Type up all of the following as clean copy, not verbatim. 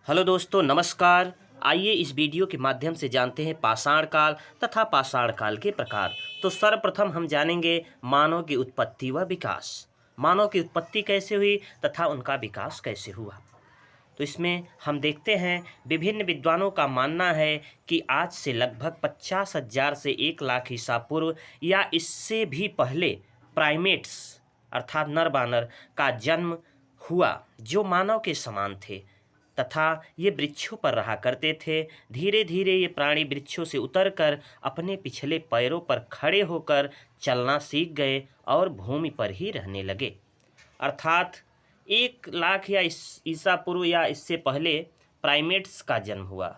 Hello दोस्तों, नमस्कार। आइए इस वीडियो के माध्यम से जानते हैं पाषाण काल तथा पाषाण काल के प्रकार। तो सर्वप्रथम हम जानेंगे मानव की उत्पत्ति व विकास। मानव की उत्पत्ति कैसे हुई तथा उनका विकास कैसे हुआ। तो इसमें हम देखते हैं विभिन्न विद्वानों का मानना है कि आज से लगभग 50,000 से 1 लाख ईसा पूर्व या इससे भी पहले प्राइमेट्स अर्थात नर बानर का जन्म हुआ जो मानव के समान थे तथा ये वृक्षों पर रहा करते थे। धीरे धीरे ये प्राणी वृक्षों से उतरकर अपने पिछले पैरों पर खड़े होकर चलना सीख गए और भूमि पर ही रहने लगे। अर्थात 1 लाख या ईसा पूर्व या इससे पहले प्राइमेट्स का जन्म हुआ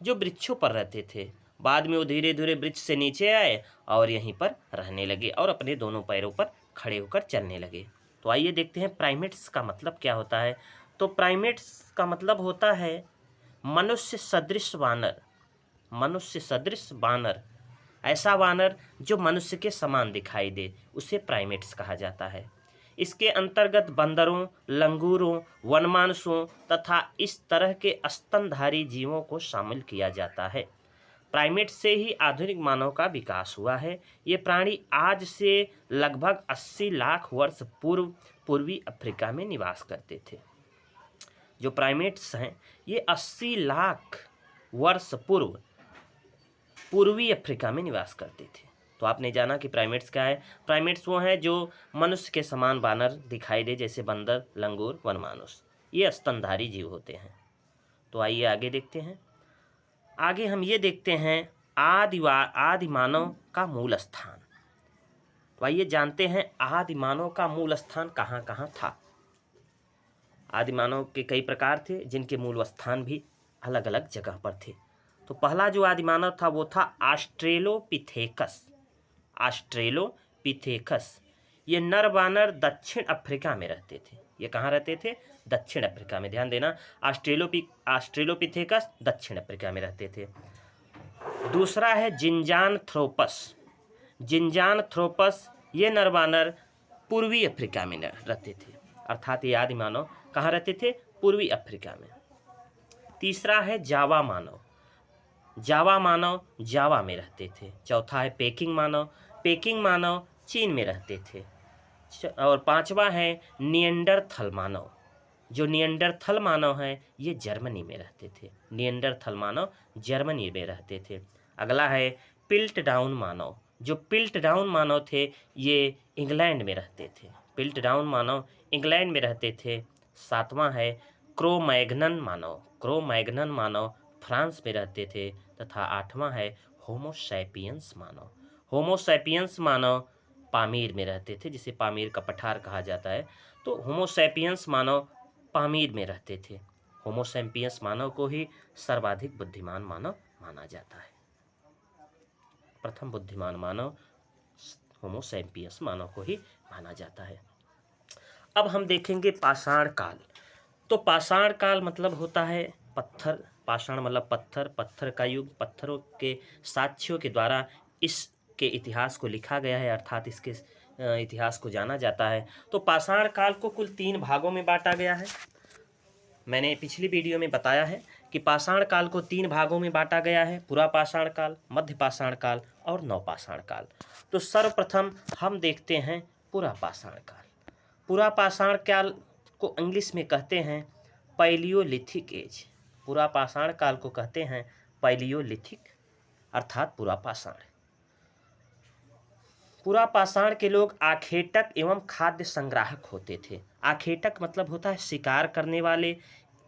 जो वृक्षों पर रहते थे। बाद में वो धीरे धीरे वृक्ष से नीचे आए और यहीं पर रहने लगे और अपने दोनों पैरों पर खड़े होकर चलने लगे। तो आइए देखते हैं प्राइमेट्स का मतलब क्या होता है। तो प्राइमेट्स का मतलब होता है मनुष्य सदृश वानर। मनुष्य सदृश वानर, ऐसा वानर जो मनुष्य के समान दिखाई दे, उसे प्राइमेट्स कहा जाता है। इसके अंतर्गत बंदरों, लंगूरों, वनमानुषों तथा इस तरह के स्तनधारी जीवों को शामिल किया जाता है। प्राइमेट से ही आधुनिक मानव का विकास हुआ है। ये प्राणी आज से लगभग 80 लाख वर्ष पूर्व पूर्वी अफ्रीका में निवास करते थे। जो प्राइमेट्स हैं ये 80 लाख वर्ष पूर्व पूर्वी अफ्रीका में निवास करते थे। तो आपने जाना कि प्राइमेट्स क्या है। प्राइमेट्स वो हैं जो मनुष्य के समान बानर दिखाई दे, जैसे बंदर, लंगूर, वनमानुष। ये स्तनधारी जीव होते हैं। तो आइए आगे देखते हैं। आगे हम ये देखते हैं आदि मानव का मूल स्थान। तो आइए जानते हैं आदि मानव का मूल स्थान कहाँ कहाँ था। आदि मानव के कई प्रकार थे जिनके मूल स्थान भी अलग अलग जगह पर थे। तो पहला जो आदि मानव था वो था ऑस्ट्रेलोपिथेकस। ऑस्ट्रेलोपिथेकस ये नर बानर दक्षिण अफ्रीका में रहते थे। ये कहाँ रहते थे? दक्षिण अफ्रीका में। ध्यान देना, ऑस्ट्रेलोपिथेकस दक्षिण अफ्रीका में रहते थे। दूसरा है जिंजानथ्रोपस। जिंजानथ्रोपस ये नर बानर पूर्वी अफ्रीका में रहते थे। अर्थात ये आदि मानव कहाँ रहते थे? पूर्वी अफ्रीका में। तीसरा है जावा मानव। जावा मानव जावा में रहते थे। चौथा है पेकिंग मानव। पेकिंग मानव चीन में रहते थे। और पांचवा है निएंडरथल मानव। जो निएंडरथल मानव हैं ये जर्मनी में रहते थे। निएंडरथल मानव जर्मनी में रहते थे। अगला है पिल्टडाउन मानव। जो पिल्टडाउन मानव थे ये इंग्लैंड में रहते थे। पिल्टडाउन मानव इंग्लैंड में रहते थे। सातवां है क्रोमैग्नन मानव। क्रोमैग्नन मानव फ्रांस में रहते थे। तथा आठवां है होमोसैपियंस मानव। होमोसैपियंस मानव पामीर में रहते थे, जिसे पामीर का पठार कहा जाता है। तो होमोसैपियंस मानव पामीर में रहते थे। होमोसैपियंस मानव को ही सर्वाधिक बुद्धिमान मानव माना जाता है। प्रथम बुद्धिमान मानव होमोसैपियंस मानव को ही माना जाता है। अब हम देखेंगे पाषाण काल। तो पाषाण काल मतलब होता है पत्थर। पाषाण मतलब पत्थर, पत्थर का युग। पत्थरों के साक्ष्यों के द्वारा इसके इतिहास को लिखा गया है, अर्थात इसके इतिहास को जाना जाता है। तो पाषाण काल को कुल 3 भागों में बांटा गया है। मैंने पिछली वीडियो में बताया है कि पाषाण काल को 3 भागों में बांटा गया है: पुरा पाषाण काल, मध्य पाषाण काल और नवपाषाण काल। तो सर्वप्रथम हम देखते हैं पुरा पाषाण काल। पुरा पाषाण काल को इंग्लिश में कहते हैं पैलियोलिथिक एज। पुरा पाषाण काल को कहते हैं पैलियोलिथिक अर्थात पुरा पाषाण। पुरा पाषाण के लोग आखेटक एवं खाद्य संग्राहक होते थे। आखेटक मतलब होता है शिकार करने वाले।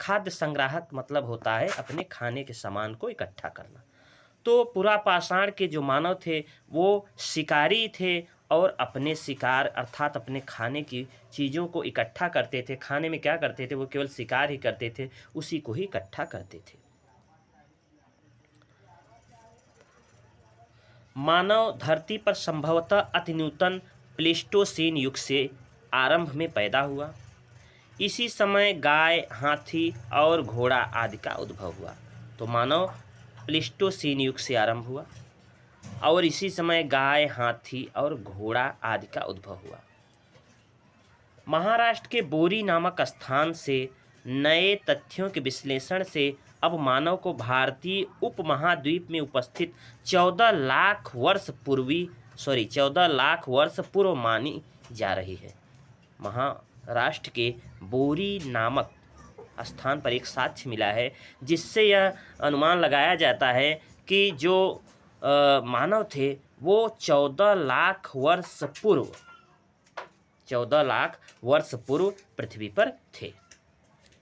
खाद्य संग्राहक मतलब होता है अपने खाने के सामान को इकट्ठा करना। तो पुरा पाषाण के जो मानव थे वो शिकारी थे और अपने शिकार अर्थात अपने खाने की चीज़ों को इकट्ठा करते थे। खाने में क्या करते थे? वो केवल शिकार ही करते थे, उसी को ही इकट्ठा करते थे। मानव धरती पर संभवतः अति नूतन प्लीस्टोसीन युग से आरंभ में पैदा हुआ। इसी समय गाय, हाथी और घोड़ा आदि का उद्भव हुआ। तो मानव प्लीस्टोसीन युग से आरंभ हुआ और इसी समय गाय, हाथी और घोड़ा आदि का उद्भव हुआ। महाराष्ट्र के बोरी नामक स्थान से नए तथ्यों के विश्लेषण से अब मानव को भारतीय उपमहाद्वीप में उपस्थित 14 लाख वर्ष पूर्व मानी जा रही है। महाराष्ट्र के बोरी नामक स्थान पर एक साक्ष्य मिला है, जिससे यह अनुमान लगाया जाता है कि जो मानव थे वो 14 लाख वर्ष पूर्व पृथ्वी पर थे।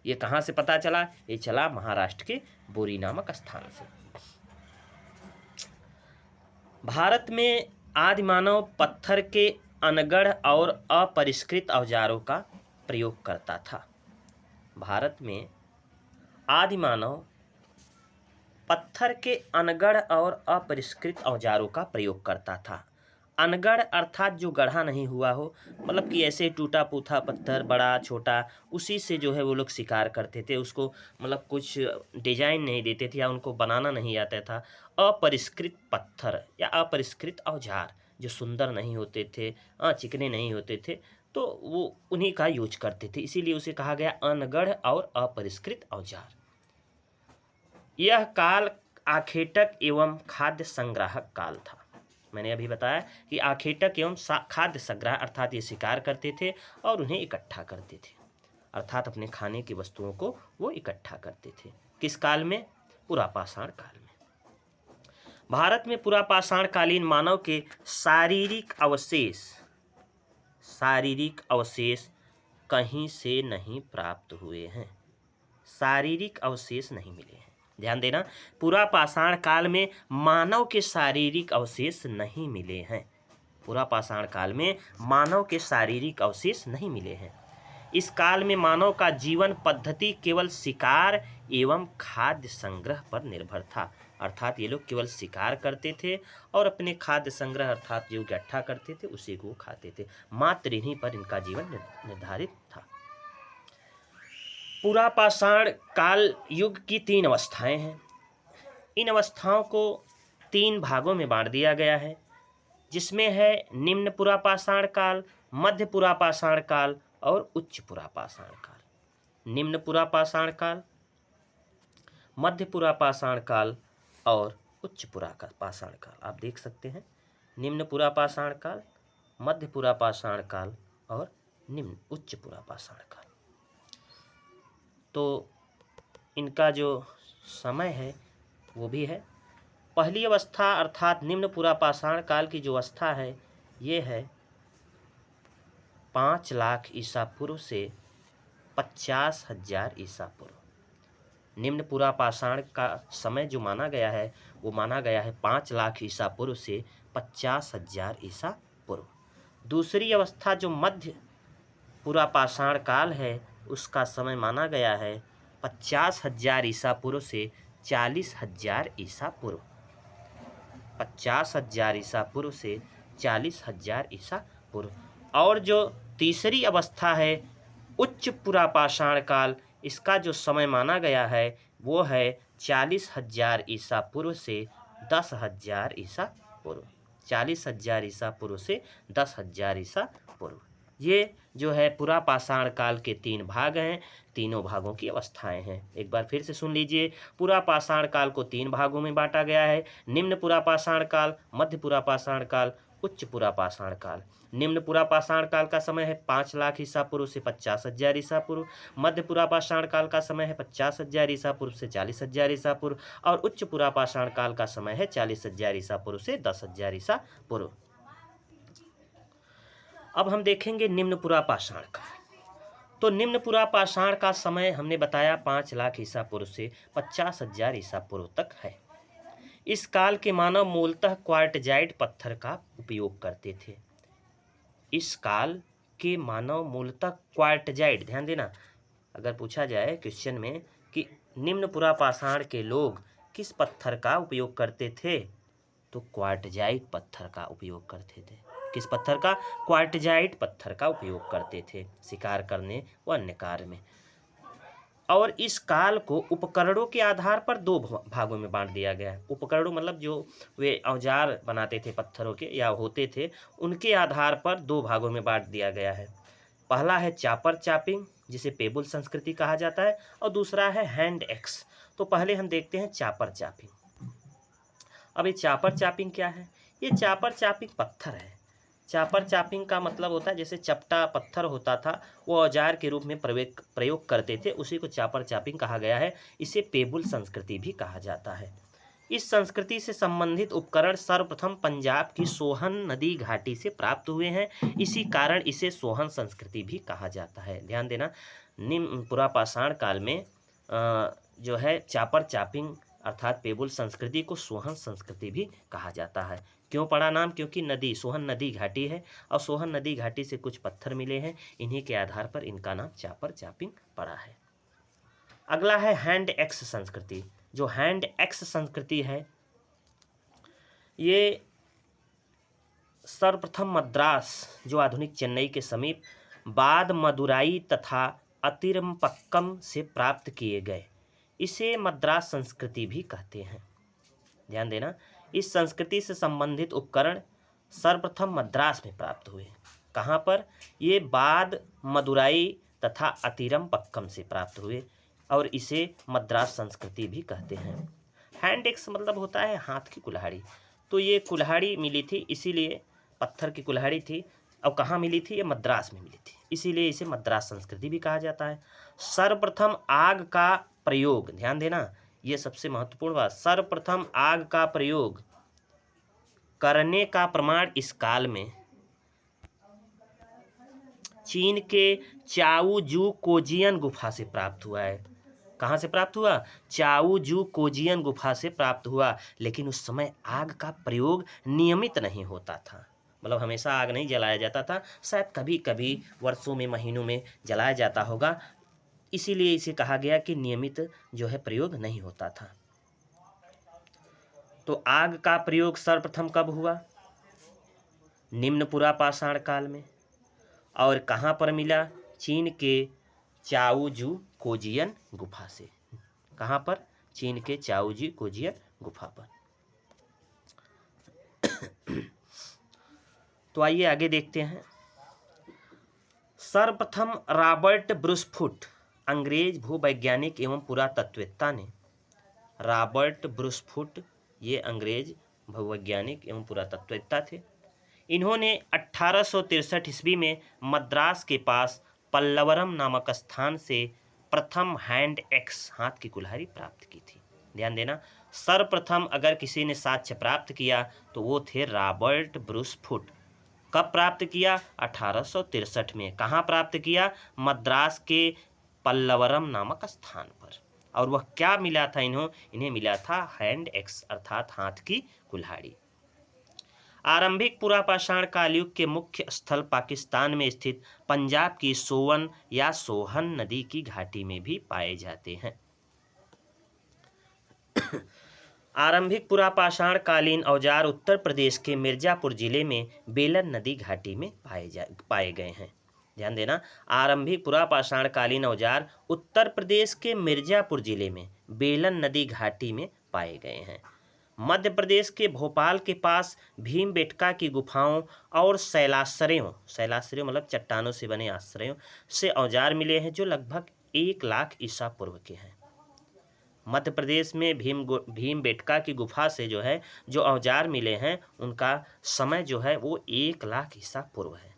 ये कहाँ से पता चला? ये चला महाराष्ट्र के बोरी नामक स्थान से। भारत में आदिमानव पत्थर के अनगढ़ और अपरिष्कृत औजारों का प्रयोग करता था। भारत में आदिमानव पत्थर के अनगढ़ और अपरिष्कृत औजारों का प्रयोग करता था। अनगढ़ अर्थात जो गढ़ा नहीं हुआ हो, मतलब कि ऐसे टूटा फूटा पत्थर, बड़ा छोटा, उसी से जो है वो लोग शिकार करते थे। उसको मतलब कुछ डिजाइन नहीं देते थे या उनको बनाना नहीं आता था। अपरिष्कृत पत्थर या अपरिष्कृत औजार जो सुंदर नहीं होते थे, चिकने नहीं होते थे, तो वो उन्हीं का यूज करते थे, इसीलिए उसे कहा गया अनगढ़ और अपरिष्कृत औजार। यह काल आखेटक एवं खाद्य संग्राहक काल था। मैंने अभी बताया कि आखेटक एवं खाद्य संग्रह अर्थात ये शिकार करते थे और उन्हें इकट्ठा करते थे, अर्थात अपने खाने की वस्तुओं को वो इकट्ठा करते थे। किस काल में? पुरापाषाण काल में। भारत में पुरापाषाण कालीन मानव के शारीरिक अवशेष कहीं से नहीं प्राप्त हुए हैं। शारीरिक अवशेष नहीं मिले हैं। ध्यान देना, पुरापाषाण काल में मानव के शारीरिक अवशेष नहीं मिले हैं। पुरापाषाण काल में मानव के शारीरिक अवशेष नहीं मिले हैं। इस काल में मानव का जीवन पद्धति केवल शिकार एवं खाद्य संग्रह पर निर्भर था, अर्थात ये लोग केवल शिकार करते थे और अपने खाद्य संग्रह अर्थात जो इकट्ठा करते थे उसी को खाते थे। मात्र इन्हीं पर इनका जीवन निर्धारित था। पुरापाषाण काल युग की 3 अवस्थाएं हैं। इन अवस्थाओं को 3 भागों में बांट दिया गया है, जिसमें है निम्न पुरापाषाण काल, मध्य पुरापाषाण काल और उच्च पुरापाषाण काल। निम्न पुरापाषाण काल, मध्य पुरापाषाण काल और उच्च पुरापाषाण काल। आप देख सकते हैं, निम्न पुरापाषाण काल, मध्य पुरापाषाण काल और निम्न उच्च पुरापाषाण काल। तो इनका जो समय है वो भी है। पहली अवस्था अर्थात निम्न पुरापाषाण काल की जो अवस्था है ये है 5 लाख ईसा पूर्व से 50,000 ईसा पूर्व। निम्न पुरापाषाण का समय जो माना गया है वो माना गया है 5 लाख ईसा पूर्व से 50,000 ईसा पूर्व। दूसरी अवस्था जो मध्य पुरापाषाण काल है उसका समय माना गया है 50,000 ईसा पूर्व से 40,000 ईसा पूर्व। 50,000 ईसा पूर्व से 40,000 ईसा पूर्व। और जो तीसरी अवस्था है उच्च पुरापाषाण काल, इसका जो समय माना गया है वो है 40,000 ईसा पूर्व से 10,000 ईसा पूर्व। 40,000 ईसा पूर्व से 10,000 ईसा पूर्व। ये जो है पुरापाषाण काल के 3 भाग हैं, तीनों भागों की अवस्थाएं हैं। एक बार फिर से सुन लीजिए, पुरापाषाण काल को 3 भागों में बांटा गया है, निम्न पुरापाषाण काल, मध्य पुरापाषाण काल, उच्च पुरापाषाण काल। निम्न पुरापाषाण काल का समय है 5 लाख ईसा पूर्व से 50,000 ईसा पूर्व। मध्य पुरापाषाण काल का समय है 50,000 ईसा पूर्व से 40,000 ईसा पूर्व और उच्च पुरापाषाण काल का समय है 40,000 ईसा पूर्व से 10,000 ईसा पूर्व। अब हम देखेंगे निम्न पुरापाषाण काल। तो निम्न पुरापाषाण का समय हमने बताया 5 लाख ईसा पूर्व से 50,000 ईसा पूर्व तक है। इस काल के मानव मूलतः क्वार्टजाइट पत्थर का उपयोग करते थे। इस काल के मानव मूलतः क्वार्टजाइट, ध्यान देना, अगर पूछा जाए क्वेश्चन में कि निम्न पुरापाषाण के लोग किस पत्थर का उपयोग करते थे, तो क्वार्टजाइट पत्थर का उपयोग करते थे। किस पत्थर का? क्वार्टजाइट पत्थर का उपयोग करते थे शिकार करने व अन्य कार्य में। और इस काल को उपकरणों के आधार पर 2 भागों में बांट दिया गया है। उपकरणों मतलब जो वे औजार बनाते थे पत्थरों के या होते थे, उनके आधार पर 2 भागों में बांट दिया गया है। पहला है चापर चापिंग जिसे पेबुल संस्कृति कहा जाता है, और दूसरा है हैंड एक्स। तो पहले हम देखते हैं चापर चापिंग। अब ये चापर चापिंग क्या है? ये चापर चापिंग पत्थर है। चापर चापिंग का मतलब होता है जैसे चपटा पत्थर होता था, वो औजार के रूप में प्रयोग करते थे, उसी को चापर चापिंग कहा गया है। इसे पेबुल संस्कृति भी कहा जाता है। इस संस्कृति से संबंधित उपकरण सर्वप्रथम पंजाब की सोहन नदी घाटी से प्राप्त हुए हैं। इसी कारण इसे सोहन संस्कृति भी कहा जाता है। ध्यान देना, निम्न पुरापाषाण काल में जो है चापर चापिंग अर्थात पेबुल संस्कृति को सोहन संस्कृति भी कहा जाता है। क्यों पड़ा नाम? क्योंकि नदी सोहन नदी घाटी है, और सोहन नदी घाटी से कुछ पत्थर मिले हैं, इन्हीं के आधार पर इनका नाम चापर चापिंग पड़ा है। अगला है हैंड एक्स संस्कृति। जो हैंड एक्स संस्कृति है, ये सर्वप्रथम मद्रास, जो आधुनिक चेन्नई के समीप, बाद मदुराई तथा अतिरमपक्कम से प्राप्त किए गए। इसे मद्रास संस्कृति भी कहते हैं। ध्यान देना, इस संस्कृति से संबंधित उपकरण सर्वप्रथम मद्रास में प्राप्त हुए। कहाँ पर? ये बाद मदुराई तथा अतिरमपक्कम से प्राप्त हुए, और इसे मद्रास संस्कृति भी कहते हैं। हैंड एक्स मतलब होता है हाथ की कुल्हाड़ी। तो ये कुल्हाड़ी मिली थी, इसीलिए पत्थर की कुल्हाड़ी थी, और कहाँ मिली थी? ये मद्रास में मिली थी, इसीलिए इसे मद्रास संस्कृति भी कहा जाता है। सर्वप्रथम आग का प्रयोग, ध्यान देना, ये सबसे महत्वपूर्ण बात, सर्वप्रथम आग का प्रयोग करने का प्रमाण इस काल में चीन के चाओजू कोजियन गुफा से प्राप्त हुआ है। कहाँ से प्राप्त हुआ? चाओजू कोजियन गुफा से प्राप्त हुआ। लेकिन उस समय आग का प्रयोग नियमित नहीं होता था, मतलब हमेशा आग नहीं जलाया जाता था, शायद कभी कभी वर्षों में महीनों में जलाया जाता होगा, इसीलिए इसे कहा गया कि नियमित जो है प्रयोग नहीं होता था। तो आग का प्रयोग सर्वप्रथम कब हुआ? निम्न पुरापाषाण काल में। और कहाँ पर मिला? चीन के चाओजू कोजियन गुफा से। कहाँ पर? चीन के चाओजू कोजियन गुफा पर। तो आइए आगे देखते हैं। सर्वप्रथम रॉबर्ट ब्रूसफुट, अंग्रेज भूवैज्ञानिक एवं पुरातत्ववेत्ता ने, रॉबर्ट ब्रूसफुट ये अंग्रेज भूवैज्ञानिक एवं पुरातत्ववेत्ता थे। इन्होंने 1863 ईस्वी में मद्रास के पास पल्लवरम नामक स्थान से प्रथम हैंड एक्स हाथ की कुल्हाड़ी प्राप्त की थी। ध्यान देना, सर्वप्रथम अगर किसी ने साक्ष्य प्राप्त किया तो वो थे रॉबर्ट ब्रूसफुट। कब प्राप्त किया? 1863 में। कहाँ प्राप्त किया? मद्रास के पल्लवरम नामक स्थान पर। और वह क्या मिला था इन्हें मिला था हैंड एक्स अर्थात हाथ की कुल्हाड़ी। आरंभिक पुरापाषाण कालयुग के मुख्य स्थल पाकिस्तान में स्थित पंजाब की सोवन या सोहन नदी की घाटी में भी पाए जाते हैं। आरंभिक पुरापाषाण कालीन औजार उत्तर प्रदेश के मिर्जापुर जिले में बेलन नदी घाटी में पाए गए हैं। ध्यान देना, आरंभिक पुरापाषाण कालीन औजार उत्तर प्रदेश के मिर्जापुर जिले में बेलन नदी घाटी में पाए गए हैं। मध्य प्रदेश के भोपाल के पास भीमबेटका की गुफाओं और शैलाश्रयों मतलब चट्टानों से बने आश्रयों से औजार मिले हैं, जो लगभग 1 लाख ईसा पूर्व के हैं। मध्य प्रदेश में भीमबेटका की गुफा से जो है जो औजार मिले हैं, उनका समय जो है वो 1 लाख ईसा पूर्व है।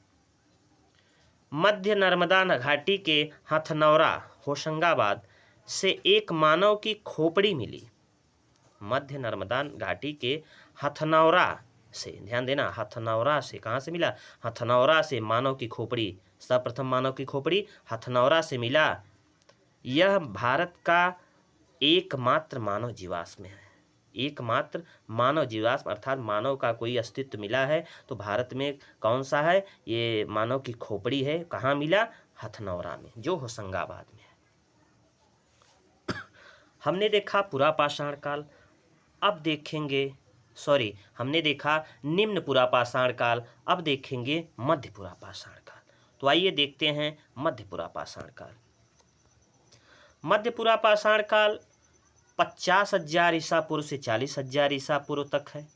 मध्य नर्मदा घाटी के हथनौरा होशंगाबाद से एक मानव की खोपड़ी मिली। मध्य नर्मदा घाटी के हथनौरा से, ध्यान देना, हथनौरा से कहाँ से मिला? हथनौरा से मानव की खोपड़ी, सर्वप्रथम मानव की खोपड़ी हथनौरा से मिला। यह भारत का एकमात्र मानव जीवाश्म है। एकमात्र मानव जीवाश्म अर्थात मानव का कोई अस्तित्व मिला है तो भारत में कौन सा है? ये मानव की खोपड़ी है। कहाँ मिला? हथनौरा में, जो होशंगाबाद में है। हमने देखा पुरापाषाण काल, अब देखेंगे हमने देखा निम्न पुरापाषाण काल, अब देखेंगे मध्य पुरापाषाण काल। तो आइए देखते हैं मध्य पुरापाषाण काल। मध्य पुरापाषाण काल 50,000 ईसा पूर्व से 40,000 ईसा पूर्व तक है।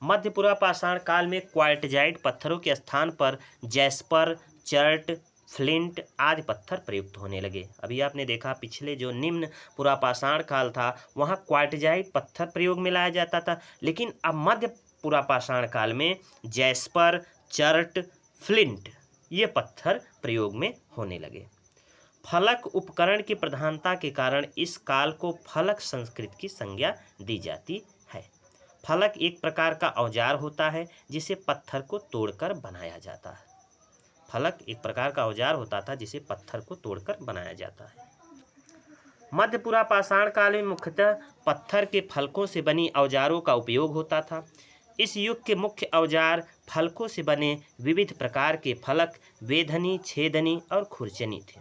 मध्य पुरापाषाण काल में क्वार्टजाइट पत्थरों के स्थान पर जैस्पर, चर्ट, फ्लिंट आदि पत्थर प्रयुक्त होने लगे। अभी आपने देखा पिछले जो निम्न पुरापाषाण काल था वहाँ क्वार्टजाइट पत्थर प्रयोग में लाया जाता था, लेकिन अब मध्य पुरापाषाण काल में जैस्पर, चर्ट, फ्लिंट ये पत्थर प्रयोग में होने लगे। फलक उपकरण की प्रधानता के कारण इस काल को फलक संस्कृति की संज्ञा दी जाती है। फलक एक प्रकार का औजार होता है जिसे पत्थर को तोड़कर बनाया जाता है। फलक एक प्रकार का औजार होता था जिसे पत्थर को तोड़कर बनाया जाता है। मध्य पुरापाषाण काल में मुख्यतः पत्थर के फलकों से बनी औजारों का उपयोग होता था। इस युग के मुख्य औजार फलकों से बने विविध प्रकार के फलक, वेधनी, छेदनी और खुरचनी थे।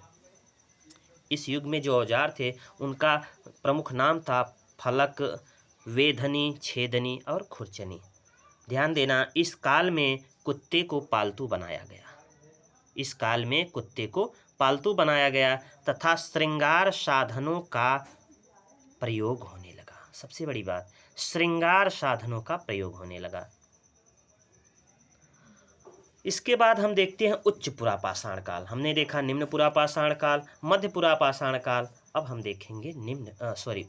इस युग में जो औजार थे उनका प्रमुख नाम था फलक, वेधनी, छेदनी और खुरचनी। ध्यान देना, इस काल में कुत्ते को पालतू बनाया गया। इस काल में कुत्ते को पालतू बनाया गया तथा श्रृंगार साधनों का प्रयोग होने लगा। सबसे बड़ी बात, श्रृंगार साधनों का प्रयोग होने लगा। इसके बाद हम देखते हैं उच्च पुरापाषाण काल। हमने देखा निम्न पुरापाषाण काल, मध्य पुरापाषाण काल, अब हम देखेंगे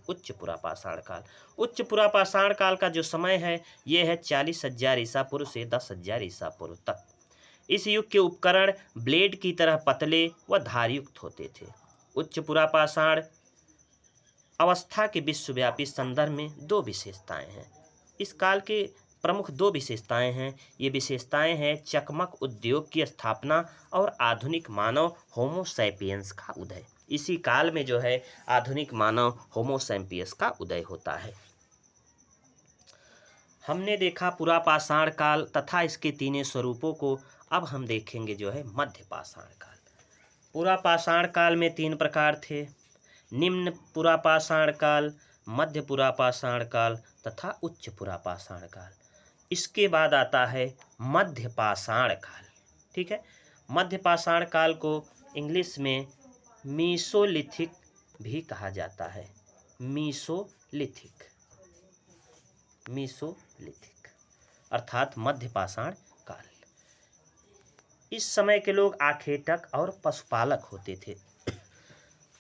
उच्च पुरापाषाण काल। उच्च पुरापाषाण काल का जो समय है यह है 40,000 ईसा पूर्व से 10,000 ईसा पूर्व तक। इस युग के उपकरण ब्लेड की तरह पतले व धारयुक्त होते थे। उच्च पुरापाषाण अवस्था के विश्वव्यापी संदर्भ में दो विशेषताएं हैं। इस काल के प्रमुख दो विशेषताएं हैं। ये विशेषताएं हैं चकमक उद्योग की स्थापना और आधुनिक मानव होमो सैपियंस का उदय। इसी काल में जो है आधुनिक मानव होमो सैपियंस का उदय होता है। हमने देखा पुरापाषाण काल तथा इसके तीनों स्वरूपों को। अब हम देखेंगे जो है मध्य पाषाण काल। पुरापाषाण काल में 3 प्रकार थे, निम्न पुरापाषाण काल, मध्य पुरापाषाण काल तथा उच्च पुरापाषाण काल। इसके बाद आता है मध्य पाषाण काल। ठीक है, मध्य पाषाण काल को इंग्लिश में मीसोलिथिक भी कहा जाता है। मीसोलिथिक अर्थात मध्य पाषाण काल। इस समय के लोग आखेटक और पशुपालक होते थे।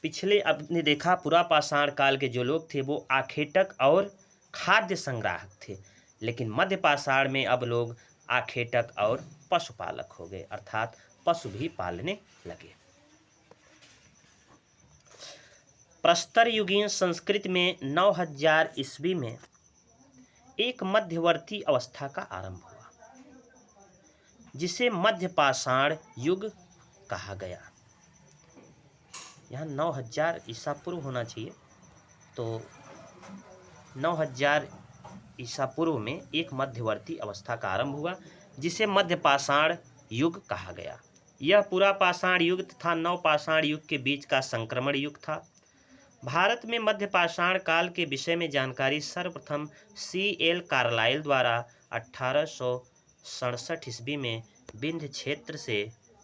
पिछले आपने देखा पुरापाषाण काल के जो लोग थे वो आखेटक और खाद्य संग्राहक थे, लेकिन मध्य पाषाण में अब लोग आखेटक और पशुपालक हो गए, अर्थात पशु भी पालने लगे। प्रस्तर युगीन संस्कृति में 9000 ईस्वी में एक मध्यवर्ती अवस्था का आरंभ हुआ जिसे मध्य पाषाण युग कहा गया। यहाँ 9000 ईसा पूर्व होना चाहिए, तो 9000 ईसा पूर्व में एक मध्यवर्ती अवस्था का आरंभ हुआ जिसे मध्य पाषाण युग कहा गया। यह पुरापाषाण युग तथा नवपाषाण युग के बीच का संक्रमण युग था। भारत में मध्य पाषाण काल के विषय में जानकारी सर्वप्रथम C.L. कार्लाइल द्वारा 1867 ईस्वी में विंध्य क्षेत्र से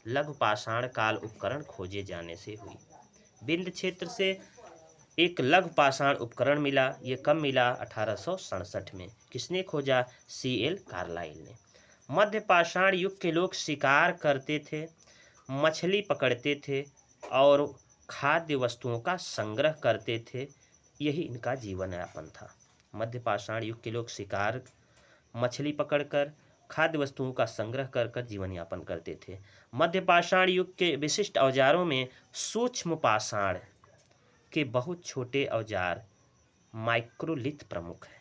लघु पाषाण काल उपकरण खोजे जाने से हुई। विंध्य क्षेत्र से एक लघु पाषाण उपकरण मिला। ये कब मिला? 1867 में। किसने खोजा? C.L. कार्लाइल ने। मध्य पाषाण युग के लोग शिकार करते थे, मछली पकड़ते थे और खाद्य वस्तुओं का संग्रह करते थे। यही इनका जीवन यापन था। मध्य पाषाण युग के लोग शिकार, मछली पकड़कर, खाद्य वस्तुओं का संग्रह कर कर जीवन यापन करते थे। मध्य पाषाण युग के विशिष्ट औजारों में सूक्ष्म पाषाण के बहुत छोटे औजार माइक्रोलिथ प्रमुख है।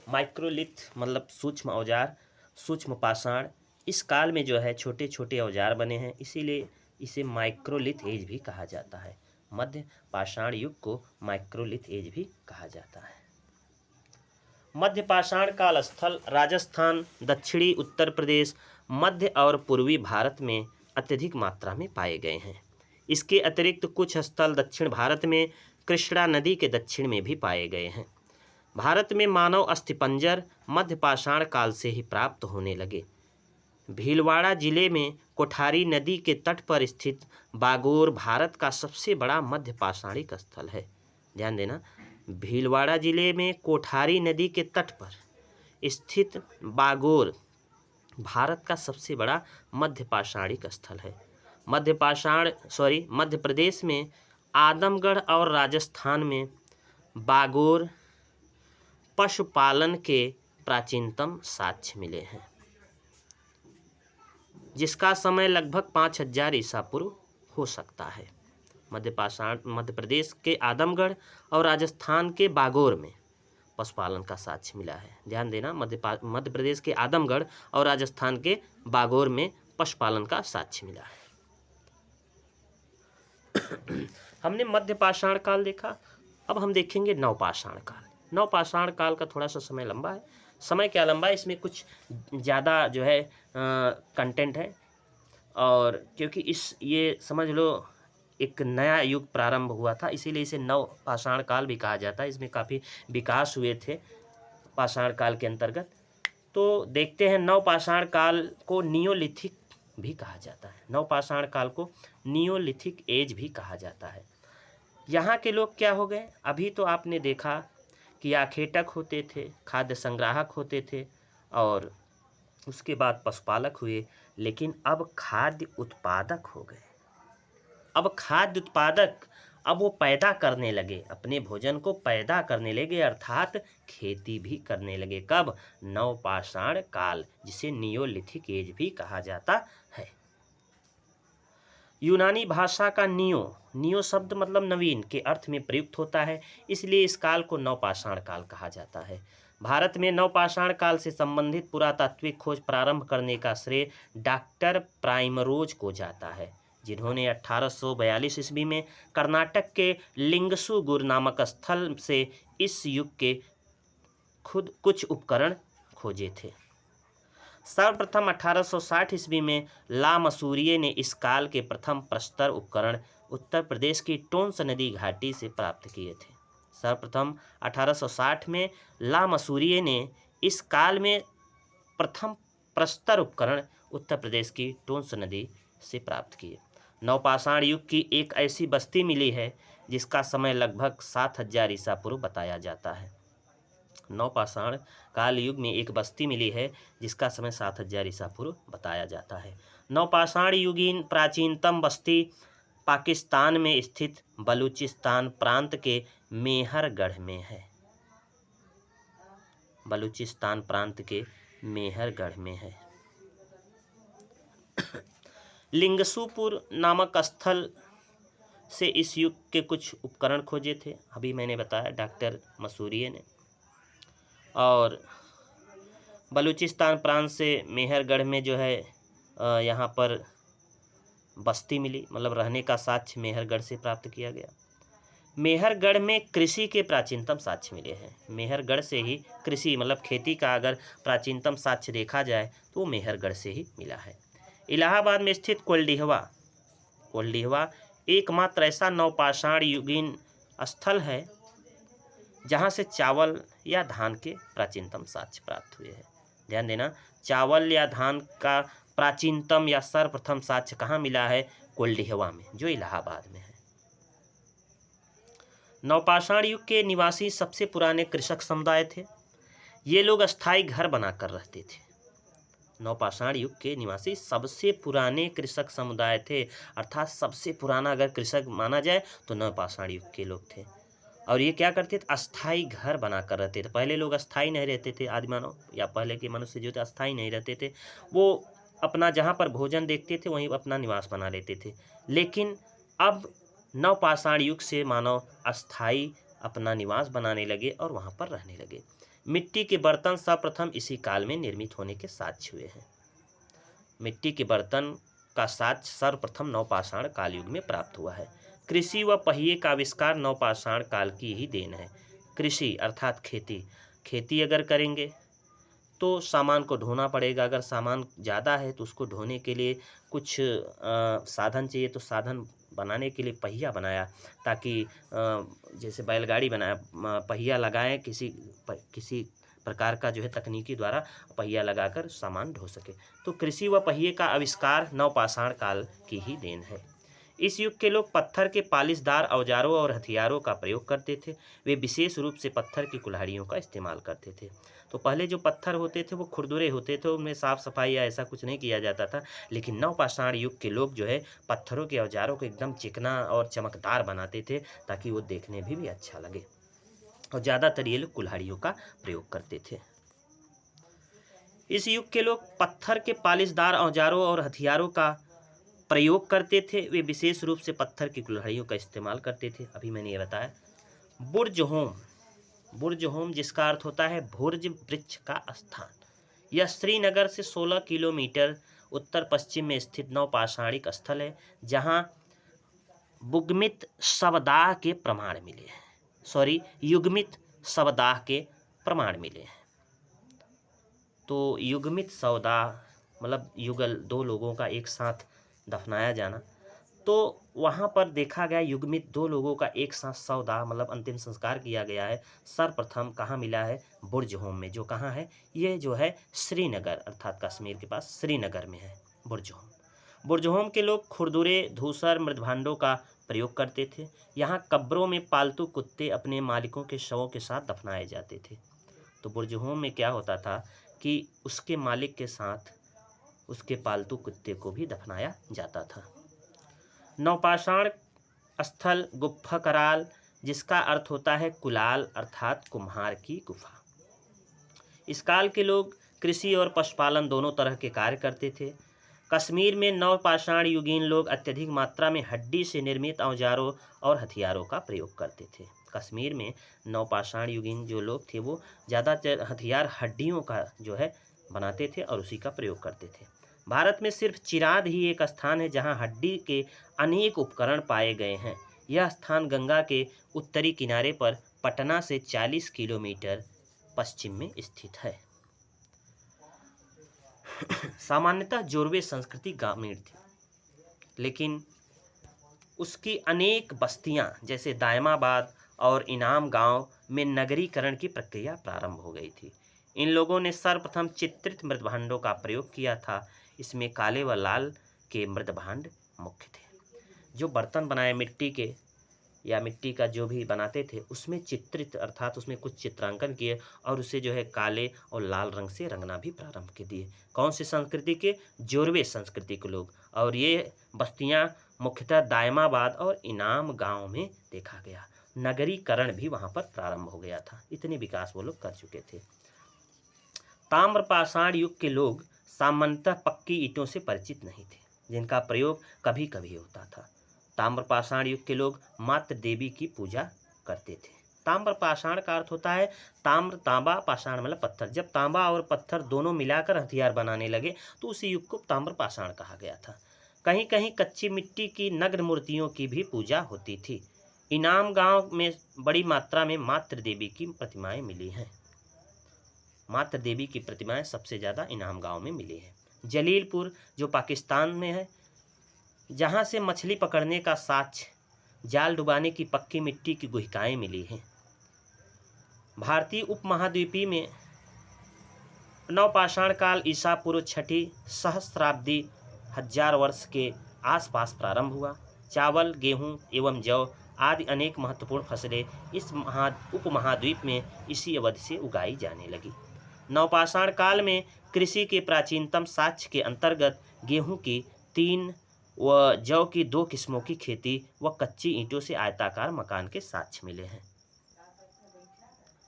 माइक्रोलिथ मतलब सूक्ष्म औजार, सूक्ष्म पाषाण। इस काल में जो है छोटे छोटे औजार बने हैं, इसीलिए इसे माइक्रोलिथ एज भी कहा जाता है। मध्य पाषाण युग को माइक्रोलिथ एज भी कहा जाता है। मध्य पाषाण काल स्थल राजस्थान, दक्षिणी उत्तर प्रदेश, मध्य और पूर्वी भारत में अत्यधिक मात्रा में पाए गए हैं। इसके अतिरिक्त कुछ स्थल दक्षिण भारत में कृष्णा नदी के दक्षिण में भी पाए गए हैं। भारत में मानव अस्थिपंजर मध्य पाषाण काल से ही प्राप्त होने लगे। भीलवाड़ा जिले में कोठारी नदी के तट पर स्थित बागोर भारत का सबसे बड़ा मध्य पाषाणिक स्थल है। ध्यान देना, भीलवाड़ा जिले में कोठारी नदी के तट पर स्थित बागोर भारत का सबसे बड़ा मध्य पाषाणिक स्थल है। मध्य प्रदेश में आदमगढ़ और राजस्थान में बागोर पशुपालन के प्राचीनतम साक्ष्य मिले हैं, जिसका समय लगभग 5000 ईसा पूर्व हो सकता है। मध्य प्रदेश के आदमगढ़ और राजस्थान के बागोर में पशुपालन का साक्ष्य मिला है। ध्यान देना, मध्य प्रदेश के आदमगढ़ और राजस्थान के बागोर में पशुपालन का साक्ष्य मिला है। हमने मध्य पाषाण काल देखा, अब हम देखेंगे नवपाषाण काल। नवपाषाण काल का थोड़ा सा समय लंबा है। समय क्या लंबा है, इसमें कुछ ज़्यादा जो है कंटेंट है, और क्योंकि ये समझ लो एक नया युग प्रारंभ हुआ था, इसीलिए इसे नवपाषाण काल भी कहा जाता है। इसमें काफ़ी विकास हुए थे पाषाण काल के अंतर्गत। तो देखते हैं, नवपाषाण काल को नियोलिथिक भी कहा जाता है। नवपाषाण काल को नियोलिथिक एज भी कहा जाता है। यहाँ के लोग क्या हो गए, अभी तो आपने देखा कि आखेटक होते थे, खाद्य संग्राहक होते थे, और उसके बाद पशुपालक हुए, लेकिन अब खाद्य उत्पादक हो गए। अब खाद्य उत्पादक, अब वो पैदा करने लगे, अपने भोजन को पैदा करने लगे, अर्थात खेती भी करने लगे। कब? नवपाषाण काल, जिसे नियोलिथिक एज भी कहा जाता है। यूनानी भाषा का नियो शब्द मतलब नवीन के अर्थ में प्रयुक्त होता है, इसलिए इस काल को नवपाषाण काल कहा जाता है। भारत में नवपाषाण काल से संबंधित पुरातात्विक खोज प्रारंभ करने का श्रेय डॉक्टर प्राइमरोज को जाता है, जिन्होंने 1842 ईस्वी में कर्नाटक के लिंगसुगुर नामक स्थल से इस युग के कुछ उपकरण खोजे थे। सर्वप्रथम 1860 ईस्वी में ला मसूरिये ने इस काल के प्रथम प्रस्तर उपकरण उत्तर प्रदेश की टोंस नदी घाटी से प्राप्त किए थे। सर्वप्रथम 1860 में ला मसूरिये ने इस काल में प्रथम प्रस्तर उपकरण उत्तर प्रदेश की टोंस नदी से प्राप्त किए। नवपाषाण युग की एक ऐसी बस्ती मिली है जिसका समय लगभग 7000 ईसा पूर्व बताया जाता है। नवपाषाण काल युग में एक बस्ती मिली है जिसका समय 7000 ईसा पूर्व बताया जाता है। नवपाषाण युगीन प्राचीनतम बस्ती पाकिस्तान में स्थित बलूचिस्तान प्रांत के मेहरगढ़ में है। बलूचिस्तान प्रांत के मेहरगढ़ में है। लिंगसुपुर नामक स्थल से इस युग के कुछ उपकरण खोजे थे, अभी मैंने बताया डॉक्टर मसूरिये ने। और बलूचिस्तान प्रांत से मेहरगढ़ में जो है यहाँ पर बस्ती मिली, मतलब रहने का साक्ष्य मेहरगढ़ से प्राप्त किया गया। मेहरगढ़ में कृषि के प्राचीनतम साक्ष्य मिले हैं। मेहरगढ़ से ही कृषि मतलब खेती का अगर प्राचीनतम साक्ष्य देखा जाए तो मेहरगढ़ से ही मिला है। इलाहाबाद में स्थित कोल्डिहवा एकमात्र ऐसा नवपाषाण युगीन स्थल है जहाँ से चावल या धान के प्राचीनतम साक्ष्य प्राप्त हुए हैं। ध्यान देना, चावल या धान का प्राचीनतम या सर्वप्रथम साक्ष्य कहाँ मिला है? कोल्डिहवा में, जो इलाहाबाद में है। नवपाषाण युग के निवासी सबसे पुराने कृषक समुदाय थे। ये लोग अस्थायी घर बनाकर रहते थे। नवपाषाण युग के निवासी सबसे पुराने कृषक समुदाय थे, अर्थात सबसे पुराना अगर कृषक माना जाए तो नवपाषाण युग के लोग थे। और ये क्या करते थे? अस्थाई घर बनाकर रहते थे। पहले लोग अस्थाई नहीं रहते थे, आदि मानव या पहले के मनुष्य जो थे अस्थाई नहीं रहते थे। वो अपना जहाँ पर भोजन देखते थे वहीं अपना निवास बना लेते थे। लेकिन अब नवपाषाण युग से मानव अस्थाई अपना निवास बनाने लगे और वहाँ पर रहने लगे। मिट्टी के बर्तन सर्वप्रथम इसी काल में निर्मित होने के साक्ष्य हुए हैं। मिट्टी के बर्तन का साक्ष्य सर्वप्रथम नवपाषाण काल युग में प्राप्त हुआ है। कृषि व पहिए का आविष्कार नवपाषाण काल की ही देन है। कृषि अर्थात खेती अगर करेंगे तो सामान को ढोना पड़ेगा। अगर सामान ज़्यादा है तो उसको ढोने के लिए कुछ साधन चाहिए, तो साधन बनाने के लिए पहिया बनाया, ताकि जैसे बैलगाड़ी बनाया, पहिया लगाएं, किसी प्रकार का जो है तकनीकी द्वारा पहिया लगाकर सामान ढो सके। तो कृषि व पहिए का आविष्कार नवपाषाण काल की ही देन है। इस युग के लोग पत्थर के पालिशदार औजारों और हथियारों का प्रयोग करते थे। वे विशेष रूप से पत्थर की कुल्हाड़ियों का इस्तेमाल करते थे। तो पहले जो पत्थर होते थे वो खुरदुरे होते थे, उनमें साफ सफाई या ऐसा कुछ नहीं किया जाता था। लेकिन नवपाषाण युग के लोग जो है पत्थरों के औजारों को एकदम चिकना और चमकदार बनाते थे ताकि वो देखने में भी अच्छा लगे। और ज़्यादातर ये लोग कुल्हाड़ियों का प्रयोग करते थे। इस युग के लोग पत्थर के पालिशदार औजारों और हथियारों का प्रयोग करते थे। वे विशेष रूप से पत्थर की कुल्हाड़ियों का इस्तेमाल करते थे। अभी मैंने ये बताया। बुर्ज होम, बुर्ज होम जिसका अर्थ होता है भुर्ज वृक्ष का स्थान, यह श्रीनगर से 16 किलोमीटर उत्तर पश्चिम में स्थित नवपाषाणिक स्थल है जहां युग्मित शवदाह के प्रमाण मिले हैं। युग्मित शवदाह के प्रमाण मिले हैं। तो युग्मित शवदाह मतलब युगल, दो लोगों का एक साथ दफनाया जाना। तो वहाँ पर देखा गया युग्मित दो लोगों का एक साथ शवदाह मतलब अंतिम संस्कार किया गया है। सर्वप्रथम कहाँ मिला है? बुर्ज होम में। जो कहाँ है? ये जो है श्रीनगर अर्थात कश्मीर के पास श्रीनगर में है बुर्ज होम। बुर्ज होम के लोग खुरदुरे, धूसर, मृदभांडों का प्रयोग करते थे। यहाँ कब्रों में पालतू कुत्ते अपने मालिकों के शवों के साथ दफनाए जाते थे। तो बुर्ज होम में क्या होता था कि उसके मालिक के साथ उसके पालतू कुत्ते को भी दफनाया जाता था। नवपाषाण स्थल गुफा कराल, जिसका अर्थ होता है कुलाल अर्थात कुम्हार की गुफा। इस काल के लोग कृषि और पशुपालन दोनों तरह के कार्य करते थे। कश्मीर में नवपाषाण युगीन लोग अत्यधिक मात्रा में हड्डी से निर्मित औजारों और हथियारों का प्रयोग करते थे। कश्मीर में नवपाषाण युगीन जो लोग थे वो ज़्यादातर हथियार हड्डियों का जो है बनाते थे और उसी का प्रयोग करते थे। भारत में सिर्फ चिराद ही एक स्थान है जहां हड्डी के अनेक उपकरण पाए गए हैं। यह स्थान गंगा के उत्तरी किनारे पर पटना से 40 किलोमीटर पश्चिम में स्थित है। सामान्यतः जोरवे संस्कृति ग्रामीण थी, लेकिन उसकी अनेक बस्तियां जैसे दायमाबाद और इनाम गांव में नगरीकरण की प्रक्रिया प्रारंभ हो गई थी। इन लोगों ने सर्वप्रथम चित्रित मृदभांडों का प्रयोग किया था। इसमें काले व लाल के मृदभांड मुख्य थे। जो बर्तन बनाए मिट्टी के या मिट्टी का जो भी बनाते थे उसमें चित्रित अर्थात उसमें कुछ चित्रांकन किए और उसे जो है काले और लाल रंग से रंगना भी प्रारंभ कर दिए। कौन सी संस्कृति के? जोरवे संस्कृति के लोग। और ये बस्तियां मुख्यतः दायमाबाद और इनाम गांव में देखा गया। नगरीकरण भी वहां पर प्रारंभ हो गया था। इतने विकास वो लोग कर चुके थे। ताम्रपाषाण युग के लोग सामान्यतः पक्की ईंटों से परिचित नहीं थे, जिनका प्रयोग कभी कभी होता था। ताम्रपाषाण युग के लोग मात्र देवी की पूजा करते थे। ताम्रपाषाण का अर्थ होता है ताम्र, तांबा, पाषाण मतलब पत्थर। जब तांबा और पत्थर दोनों मिलाकर हथियार बनाने लगे तो उसी युग को ताम्रपाषाण कहा गया था। कहीं कहीं कच्ची मिट्टी की नग्न मूर्तियों की भी पूजा होती थी। इनाम गांव में बड़ी मात्रा में मात्र देवी की प्रतिमाएं मिली हैं। मात्र देवी की प्रतिमाएं सबसे ज़्यादा इनाम गांव में मिली हैं। जलीलपुर जो पाकिस्तान में है, जहां से मछली पकड़ने का साक्ष्य, जाल डुबाने की पक्की मिट्टी की गुहिकाएं मिली हैं। भारतीय उपमहाद्वीपीय में नवपाषाण काल ईसा पूर्व 6ठी सहस्राब्दी 1000 वर्ष के आसपास प्रारंभ हुआ। चावल, गेहूं एवं जौ आदि अनेक महत्वपूर्ण फसलें इस उपमहाद्वीप में इसी अवधि से उगाई जाने लगी। नवपाषाण काल में कृषि के प्राचीनतम साक्ष्य के अंतर्गत गेहूं की 3 व जौ की 2 किस्मों की खेती व कच्ची ईंटों से आयताकार मकान के साक्ष्य मिले हैं।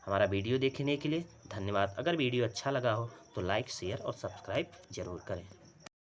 हमारा वीडियो देखने के लिए धन्यवाद। अगर वीडियो अच्छा लगा हो तो लाइक, शेयर और सब्सक्राइब जरूर करें।